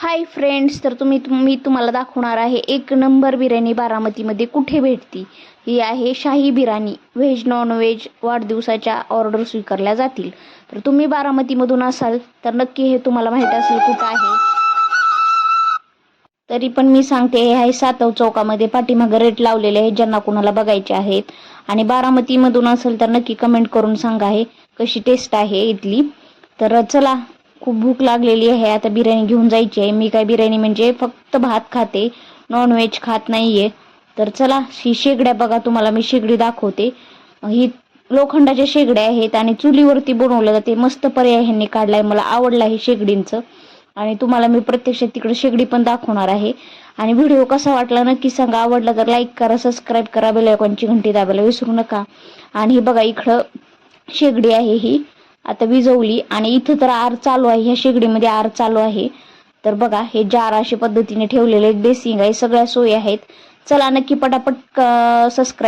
Hi friends, तर मी तुम्हाला दाखवणार आहे एक नंबर बिर्याणी बारामतीमध्ये कुठे भेटती. ही आहे शाही बिर्याणी. व्हेज नॉन व्हेज वाढदिवसाच्या ऑर्डर स्वीकारल्या जातील. तर तुम्ही बारामतीमधून असाल तर नक्की हे तुम्हाला माहीत असेल कुठं आहे. तरी पण मी सांगते, हे आहे सातव चौकामध्ये. पाठीमागं रेट लावलेले आहेत ज्यांना कुणाला बघायचे आहेत. आणि बारामतीमधून असेल तर नक्की कमेंट करून सांगा हे कशी टेस्ट आहे इथली. तर चला, खूप भूक लागलेली आहे, आता बिर्याणी घेऊन जायची आहे. मी काय बिर्याणी म्हणजे फक्त भात खाते, नॉन व्हेज खात नाहीये. तर चला, ही शेगड्या बघा, तुम्हाला मी शेगडी दाखवते. ही लोखंडाच्या शेगड्या आहेत आणि चुलीवरती बनवलं जाते. मस्त पर्याय ह्यांनी काढलाय, मला आवडला हे शेगडींचं. आणि तुम्हाला मी प्रत्यक्षात तिकडे शेगडी पण दाखवणार आहे. आणि व्हिडिओ कसा वाटला नक्की सांगा. आवडला तर लाईक करा, सबस्क्राईब करा, बेल आयकॉनची घंटी दाबायला विसरू नका. आणि ही बघा, इकडं शेगडी आहे, ही आता विजवली आणि इथं तर आर चालू आहे. ह्या शेगडीमध्ये आर चालू आहे. तर बघा, हे जार अशा पद्धतीने ठेवलेले, बेसिंग आहे, सगळ्या सोयी आहेत. चला, नक्की पटापट सबस्क्राईब